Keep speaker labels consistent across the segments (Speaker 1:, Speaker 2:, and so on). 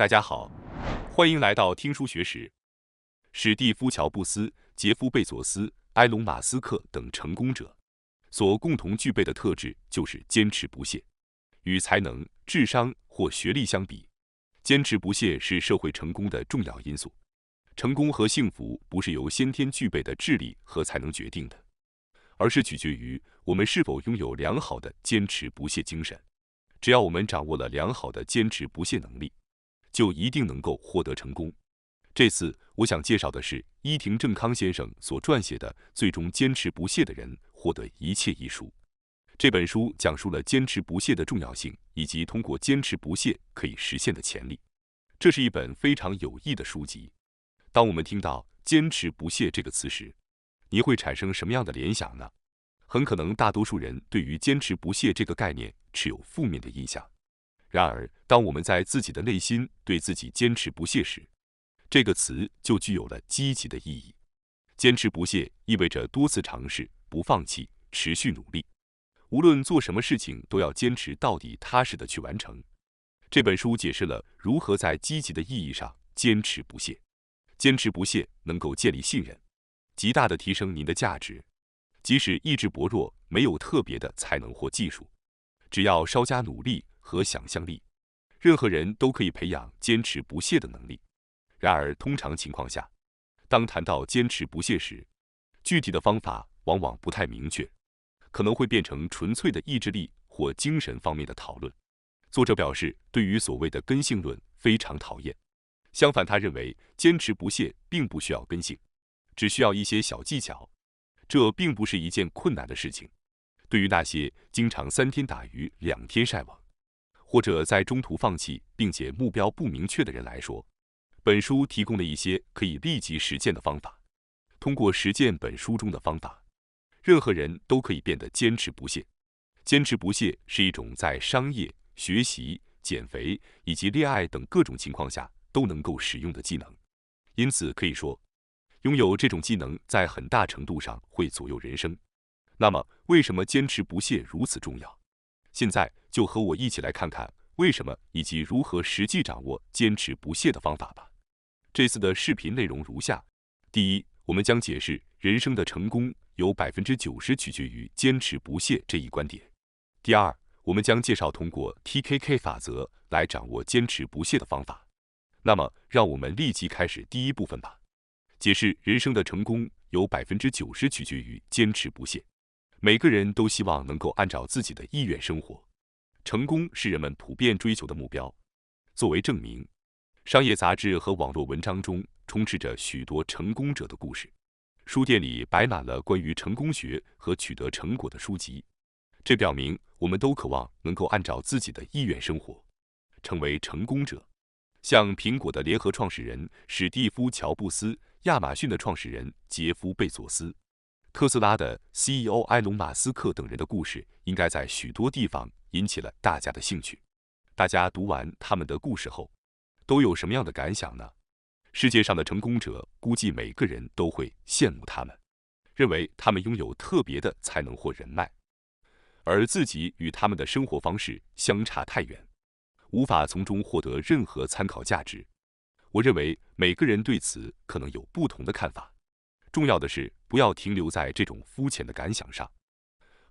Speaker 1: 大家好，欢迎来到听书学史。史蒂夫·乔布斯、杰夫·贝佐斯、埃隆·马斯克等成功者所共同具备的特质就是坚持不懈。与才能、智商或学历相比，坚持不懈是社会成功的重要因素。成功和幸福不是由先天具备的智力和才能决定的，而是取决于我们是否拥有良好的坚持不懈精神。只要我们掌握了良好的坚持不懈能力，就一定能够获得成功。这次我想介绍的是伊庭正康先生所撰写的《最终坚持不懈的人获得一切》一书。这本书讲述了坚持不懈的重要性，以及通过坚持不懈可以实现的潜力。这是一本非常有益的书籍。当我们听到坚持不懈这个词时，你会产生什么样的联想呢？很可能大多数人对于坚持不懈这个概念持有负面的印象。然而，当我们在自己的内心对自己坚持不懈时，这个词就具有了积极的意义。坚持不懈意味着多次尝试，不放弃，持续努力。无论做什么事情，都要坚持到底，踏实的去完成。这本书解释了如何在积极的意义上坚持不懈。坚持不懈能够建立信任，极大的提升您的价值。即使意志薄弱，没有特别的才能或技术，只要稍加努力和想象力，任何人都可以培养坚持不懈的能力。然而，通常情况下，当谈到坚持不懈时，具体的方法往往不太明确，可能会变成纯粹的意志力或精神方面的讨论。作者表示，对于所谓的根性论非常讨厌。相反，他认为坚持不懈并不需要根性，只需要一些小技巧。这并不是一件困难的事情。对于那些经常3天打鱼2天晒网，或者在中途放弃并且目标不明确的人来说，本书提供了一些可以立即实践的方法。通过实践本书中的方法，任何人都可以变得坚持不懈。坚持不懈是一种在商业、学习、减肥以及恋爱等各种情况下都能够使用的技能。因此可以说，拥有这种技能在很大程度上会左右人生。那么，为什么坚持不懈如此重要？现在就和我一起来看看为什么以及如何实际掌握坚持不懈的方法吧。这次的视频内容如下：第一，我们将解释人生的成功有90%取决于坚持不懈这一观点。第二，我们将介绍通过 TKK 法则来掌握坚持不懈的方法。那么，让我们立即开始第一部分吧。解释人生的成功有90%取决于坚持不懈。每个人都希望能够按照自己的意愿生活，成功是人们普遍追求的目标。作为证明，商业杂志和网络文章中充斥着许多成功者的故事，书店里摆满了关于成功学和取得成果的书籍。这表明我们都渴望能够按照自己的意愿生活，成为成功者。像苹果的联合创始人史蒂夫·乔布斯、亚马逊的创始人杰夫·贝佐斯、特斯拉的 CEO 埃隆·马斯克等人的故事，应该在许多地方引起了大家的兴趣。大家读完他们的故事后，都有什么样的感想呢？世界上的成功者，估计每个人都会羡慕他们，认为他们拥有特别的才能或人脉，而自己与他们的生活方式相差太远，无法从中获得任何参考价值。我认为每个人对此可能有不同的看法。重要的是不要停留在这种肤浅的感想上，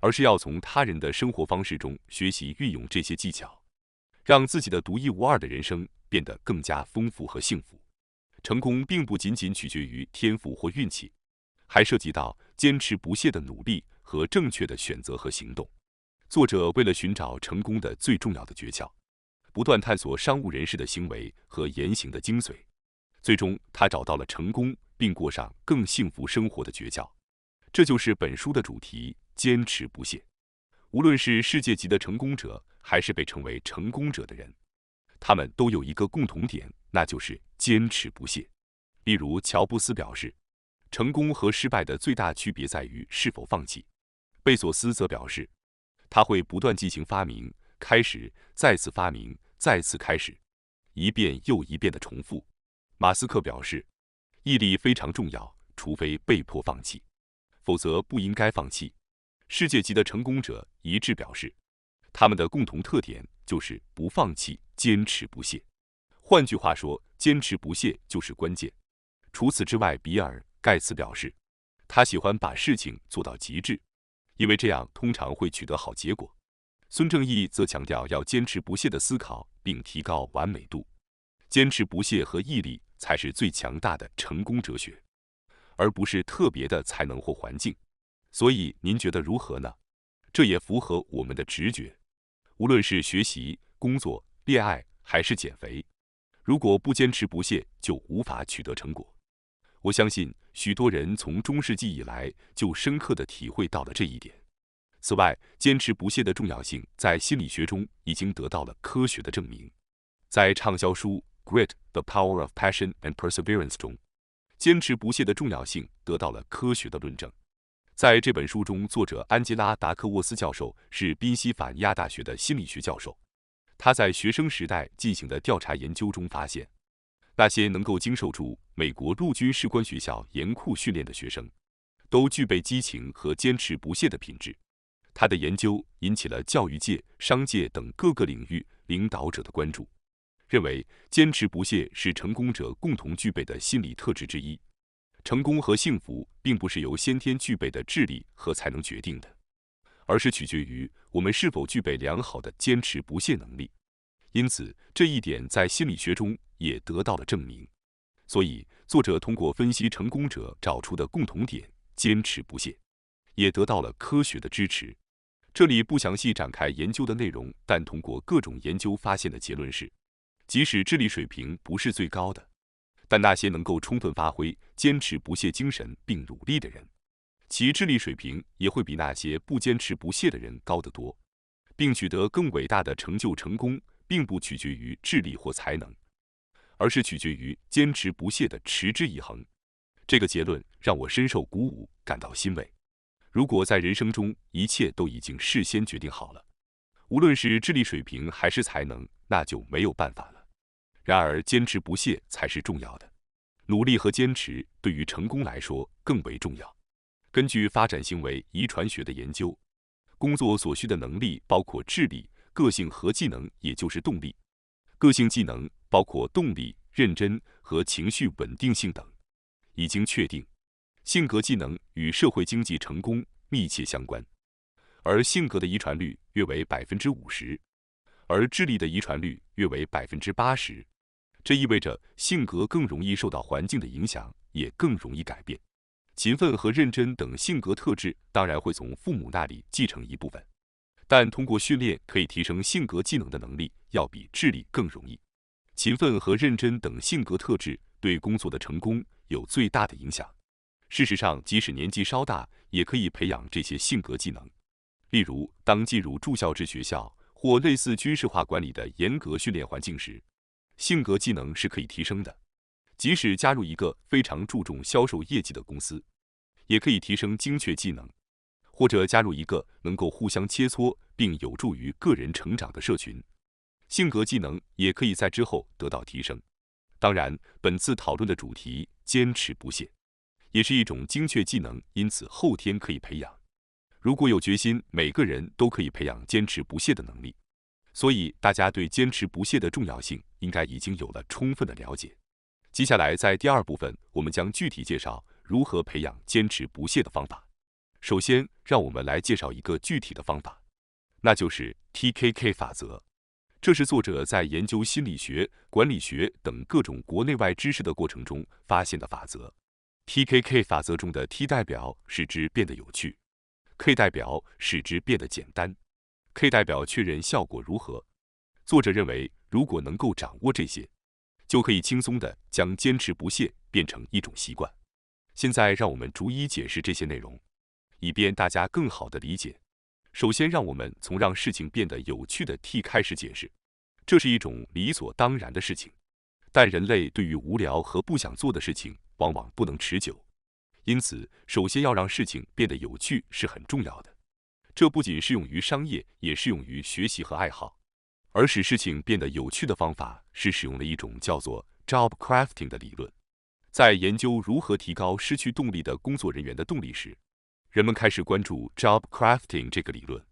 Speaker 1: 而是要从他人的生活方式中学习运用这些技巧，让自己的独一无二的人生变得更加丰富和幸福。成功并不仅仅取决于天赋或运气，还涉及到坚持不懈的努力和正确的选择和行动。作者为了寻找成功的最重要的诀窍，不断探索商务人士的行为和言行的精髓，最终他找到了成功并过上更幸福生活的诀窍。这就是本书的主题：坚持不懈。无论是世界级的成功者，还是被称为成功者的人，他们都有一个共同点，那就是坚持不懈。例如，乔布斯表示，成功和失败的最大区别在于是否放弃。贝索斯则表示，他会不断进行发明，开始，再次发明，再次开始，一遍又一遍的重复。马斯克表示，毅力非常重要，除非被迫放弃，否则不应该放弃。世界级的成功者一致表示，他们的共同特点就是不放弃，坚持不懈。换句话说，坚持不懈就是关键。除此之外，比尔·盖茨表示，他喜欢把事情做到极致，因为这样通常会取得好结果。孙正义则强调要坚持不懈地思考，并提高完美度。坚持不懈和毅力才是最强大的成功哲学，而不是特别的才能或环境。所以您觉得如何呢？这也符合我们的直觉。无论是学习、工作、恋爱还是减肥，如果不坚持不懈，就无法取得成果。我相信许多人从中世纪以来就深刻地体会到了这一点。此外，坚持不懈的重要性在心理学中已经得到了科学的证明。在畅销书《Grit: The Power of Passion and Perseverance》中，坚持不懈的重要性得到了科学的论证。在这本书中，作者安吉拉·达克沃斯教授是宾夕法尼亚大学的心理学教授。他在学生时代进行的调查研究中发现，那些能够经受住美国陆军士官学校严酷训练的学生，都具备激情和坚持不懈的品质。他的研究引起了教育界、商界等各个领域领导者的关注，认为坚持不懈是成功者共同具备的心理特质之一。成功和幸福并不是由先天具备的智力和才能决定的，而是取决于我们是否具备良好的坚持不懈能力。因此，这一点在心理学中也得到了证明。所以，作者通过分析成功者找出的共同点——坚持不懈，也得到了科学的支持。这里不详细展开研究的内容，但通过各种研究发现的结论是，即使智力水平不是最高的，但那些能够充分发挥坚持不懈精神并努力的人，其智力水平也会比那些不坚持不懈的人高得多，并取得更伟大的成就。成功并不取决于智力或才能，而是取决于坚持不懈的持之以恒。这个结论让我深受鼓舞，感到欣慰。如果在人生中一切都已经事先决定好了，无论是智力水平还是才能，那就没有办法了。然而，坚持不懈才是重要的，努力和坚持对于成功来说更为重要。根据发展行为遗传学的研究，工作所需的能力包括智力、个性和技能，也就是动力。个性技能包括动力、认真和情绪稳定性等。已经确定，性格技能与社会经济成功密切相关，而性格的遗传率约为50%，而智力的遗传率约为80%。这意味着性格更容易受到环境的影响，也更容易改变。勤奋和认真等性格特质当然会从父母那里继承一部分，但通过训练可以提升性格技能的能力，要比智力更容易。勤奋和认真等性格特质对工作的成功有最大的影响。事实上，即使年纪稍大，也可以培养这些性格技能。例如，当进入住校制学校或类似军事化管理的严格训练环境时，性格技能是可以提升的。即使加入一个非常注重销售业绩的公司，也可以提升精确技能，或者加入一个能够互相切磋并有助于个人成长的社群，性格技能也可以在之后得到提升。当然，本次讨论的主题坚持不懈也是一种精确技能，因此后天可以培养。如果有决心，每个人都可以培养坚持不懈的能力。所以，大家对坚持不懈的重要性应该已经有了充分的了解。接下来，在第二部分，我们将具体介绍如何培养坚持不懈的方法。首先，让我们来介绍一个具体的方法，那就是 TKK 法则。这是作者在研究心理学、管理学等各种国内外知识的过程中发现的法则。TKK 法则中的 T 代表使之变得有趣， K 代表使之变得简单， K 代表确认效果如何。作者认为，如果能够掌握这些，就可以轻松地将坚持不懈变成一种习惯。现在让我们逐一解释这些内容，以便大家更好地理解。首先，让我们从让事情变得有趣的 T 开始解释。这是一种理所当然的事情，但人类对于无聊和不想做的事情往往不能持久。因此，首先要让事情变得有趣是很重要的。这不仅适用于商业，也适用于学习和爱好。而使事情变得有趣的方法是使用了一种叫做 job crafting 的理论。在研究如何提高失去动力的工作人员的动力时，人们开始关注 job crafting 这个理论。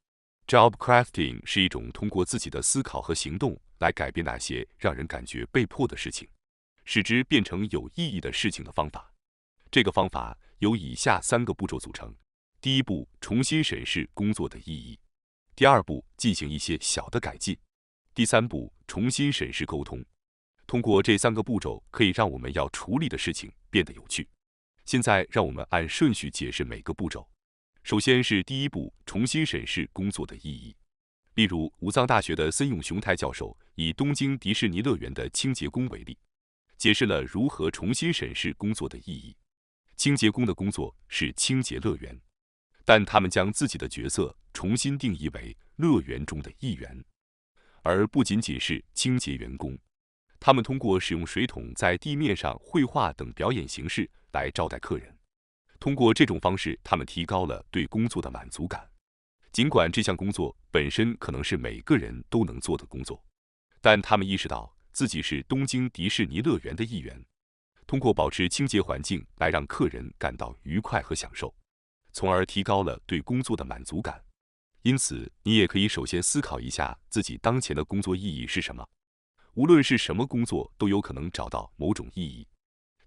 Speaker 1: Job crafting 是一种通过自己的思考和行动来改变那些让人感觉被迫的事情，使之变成有意义的事情的方法。这个方法由以下3个步骤组成：第一步，重新审视工作的意义；第二步，进行一些小的改进；第三步，重新审视沟通。通过这3个步骤，可以让我们要处理的事情变得有趣。现在，让我们按顺序解释每个步骤。首先是第一步，重新审视工作的意义。例如，武藏大学的森永雄太教授以东京迪士尼乐园的清洁工为例，解释了如何重新审视工作的意义。清洁工的工作是清洁乐园，但他们将自己的角色重新定义为乐园中的一员，而不仅仅是清洁员工。他们通过使用水桶在地面上绘画等表演形式来招待客人。通过这种方式，他们提高了对工作的满足感。尽管这项工作本身可能是每个人都能做的工作，但他们意识到自己是东京迪士尼乐园的一员。通过保持清洁环境来让客人感到愉快和享受，从而提高了对工作的满足感。因此，你也可以首先思考一下自己当前的工作意义是什么。无论是什么工作，都有可能找到某种意义。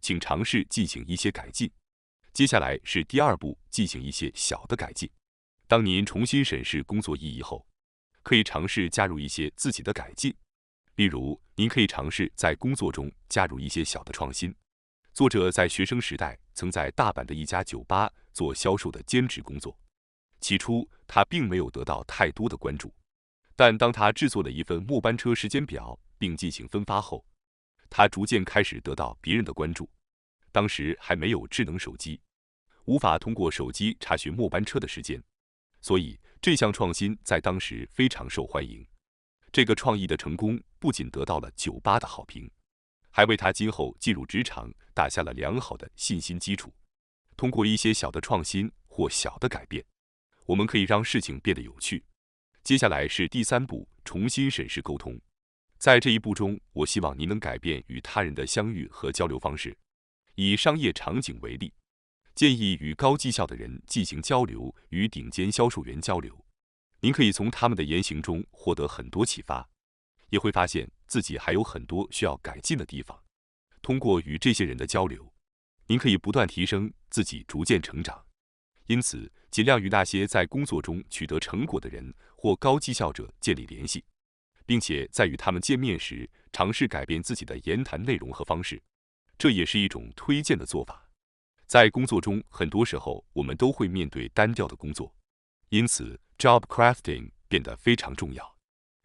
Speaker 1: 请尝试进行一些改进。接下来是第二步，进行一些小的改进。当您重新审视工作意义后，可以尝试加入一些自己的改进。例如，您可以尝试在工作中加入一些小的创新。作者在学生时代曾在大阪的一家酒吧做销售的兼职工作。起初，他并没有得到太多的关注，但当他制作了一份末班车时间表并进行分发后，他逐渐开始得到别人的关注。当时还没有智能手机，无法通过手机查询末班车的时间，所以这项创新在当时非常受欢迎。这个创意的成功不仅得到了酒吧的好评，还为他今后进入职场打下了良好的信心基础。通过一些小的创新或小的改变，我们可以让事情变得有趣。接下来是第三步，重新审视沟通。在这一步中，我希望您能改变与他人的相遇和交流方式。以商业场景为例，建议与高绩效的人进行交流，与顶尖销售员交流。您可以从他们的言行中获得很多启发，也会发现自己还有很多需要改进的地方。通过与这些人的交流，您可以不断提升自己，逐渐成长。因此，尽量与那些在工作中取得成果的人或高绩效者建立联系，并且在与他们见面时，尝试改变自己的言谈内容和方式。这也是一种推荐的做法。在工作中，很多时候我们都会面对单调的工作，因此 job crafting 变得非常重要。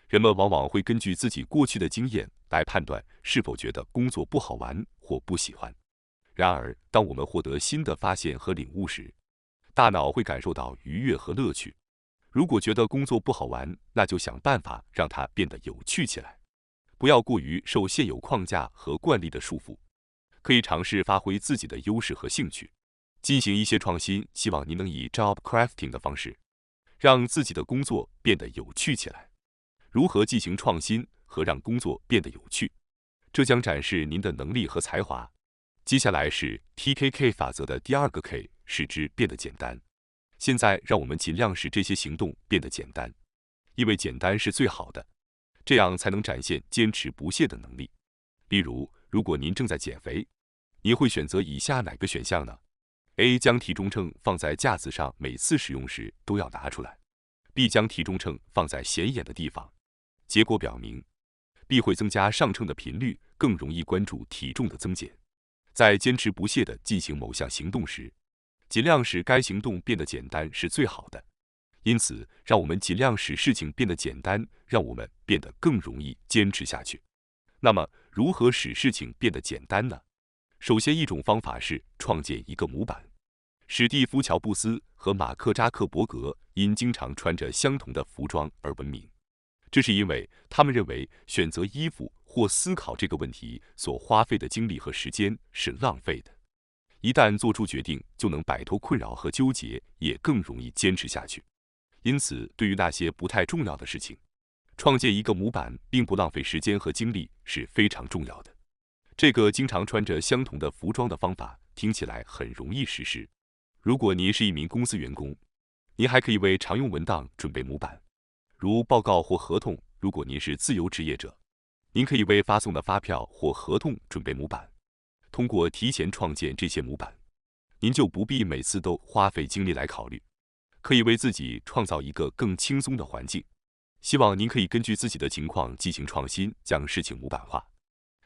Speaker 1: 人们往往会根据自己过去的经验来判断是否觉得工作不好玩或不喜欢。然而，当我们获得新的发现和领悟时，大脑会感受到愉悦和乐趣。如果觉得工作不好玩，那就想办法让它变得有趣起来。不要过于受现有框架和惯例的束缚。可以尝试发挥自己的优势和兴趣，进行一些创新。希望您能以 job crafting 的方式，让自己的工作变得有趣起来。如何进行创新和让工作变得有趣，这将展示您的能力和才华。接下来是 TKK 法则的第2个 K， 使之变得简单。现在让我们尽量使这些行动变得简单，因为简单是最好的，这样才能展现坚持不懈的能力。例如，如果您正在减肥，你会选择以下哪个选项呢？ A. 将体重秤放在架子上，每次使用时都要拿出来。 B. 将体重秤放在显眼的地方。结果表明 B 会增加上秤的频率，更容易关注体重的增减。在坚持不懈地进行某项行动时，尽量使该行动变得简单是最好的。因此，让我们尽量使事情变得简单，让我们变得更容易坚持下去。那么，如何使事情变得简单呢？首先，一种方法是创建一个模板。史蒂夫·乔布斯和马克·扎克伯格因经常穿着相同的服装而闻名，这是因为他们认为选择衣服或思考这个问题所花费的精力和时间是浪费的。一旦做出决定，就能摆脱困扰和纠结，也更容易坚持下去。因此，对于那些不太重要的事情，创建一个模板并不浪费时间和精力是非常重要的。这个经常穿着相同的服装的方法听起来很容易实施。如果您是一名公司员工，您还可以为常用文档准备模板，如报告或合同。如果您是自由职业者，您可以为发送的发票或合同准备模板。通过提前创建这些模板，您就不必每次都花费精力来考虑，可以为自己创造一个更轻松的环境。希望您可以根据自己的情况进行创新，将事情模板化。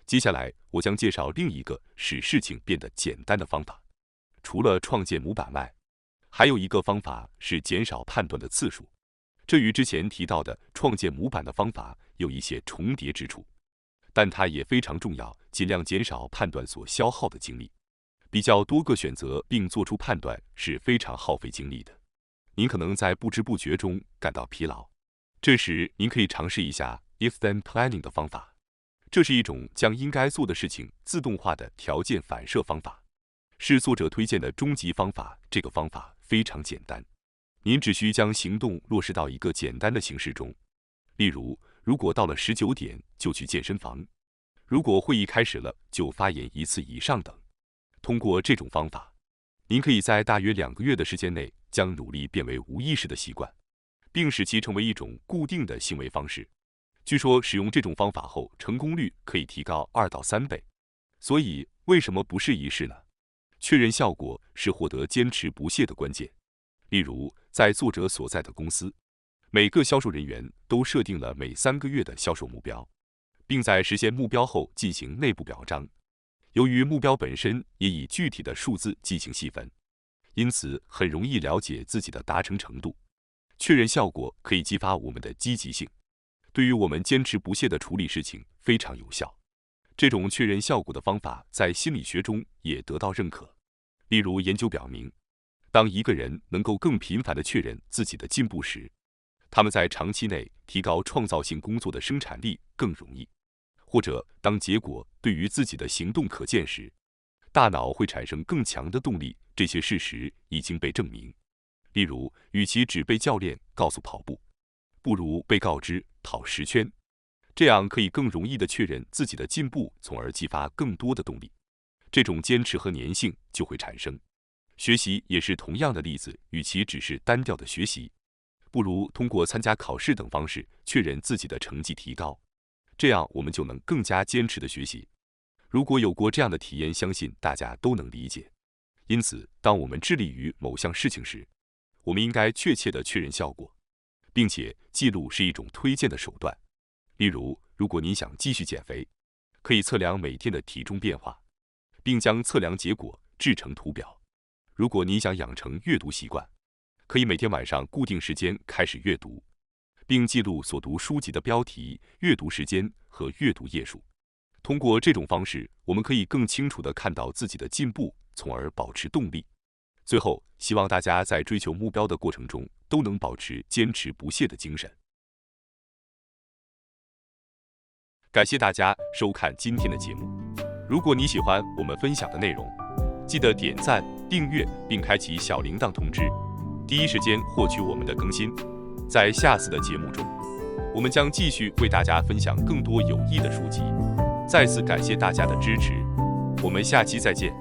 Speaker 1: 接下来，我将介绍另一个使事情变得简单的方法。除了创建模板外，还有一个方法是减少判断的次数。这与之前提到的创建模板的方法有一些重叠之处，但它也非常重要，尽量减少判断所消耗的精力。比较多个选择并做出判断是非常耗费精力的，您可能在不知不觉中感到疲劳。这时，您可以尝试一下 if-then planning 的方法。这是一种将应该做的事情自动化的条件反射方法，是作者推荐的终极方法。这个方法非常简单，您只需将行动落实到一个简单的形式中。例如，如果到了19点就去健身房，如果会议开始了就发言1次以上等。通过这种方法，您可以在大约2个月的时间内将努力变为无意识的习惯，并使其成为一种固定的行为方式。据说使用这种方法后，成功率可以提高2到3倍。所以，为什么不试一试呢？确认效果是获得坚持不懈的关键。例如，在作者所在的公司，每个销售人员都设定了每3个月的销售目标，并在实现目标后进行内部表彰。由于目标本身也以具体的数字进行细分，因此很容易了解自己的达成程度。确认效果可以激发我们的积极性，对于我们坚持不懈地处理事情非常有效。这种确认效果的方法在心理学中也得到认可。例如，研究表明，当一个人能够更频繁地确认自己的进步时，他们在长期内提高创造性工作的生产力更容易。或者，当结果对于自己的行动可见时，大脑会产生更强的动力。这些事实已经被证明。例如，与其只被教练告诉跑步，不如被告知跑10圈，这样可以更容易地确认自己的进步，从而激发更多的动力。这种坚持和粘性就会产生。学习也是同样的例子，与其只是单调的学习，不如通过参加考试等方式确认自己的成绩提高。这样我们就能更加坚持地学习。如果有过这样的体验，相信大家都能理解。因此，当我们致力于某项事情时，我们应该确切地确认效果，并且记录是一种推荐的手段。例如，如果您想继续减肥，可以测量每天的体重变化，并将测量结果制成图表。如果您想养成阅读习惯，可以每天晚上固定时间开始阅读，并记录所读书籍的标题、阅读时间和阅读页数。通过这种方式，我们可以更清楚地看到自己的进步，从而保持动力。最后，希望大家在追求目标的过程中都能保持坚持不懈的精神。感谢大家收看今天的节目。如果你喜欢我们分享的内容，记得点赞、订阅并开启小铃铛通知，第一时间获取我们的更新。在下次的节目中，我们将继续为大家分享更多有益的书籍。再次感谢大家的支持，我们下期再见。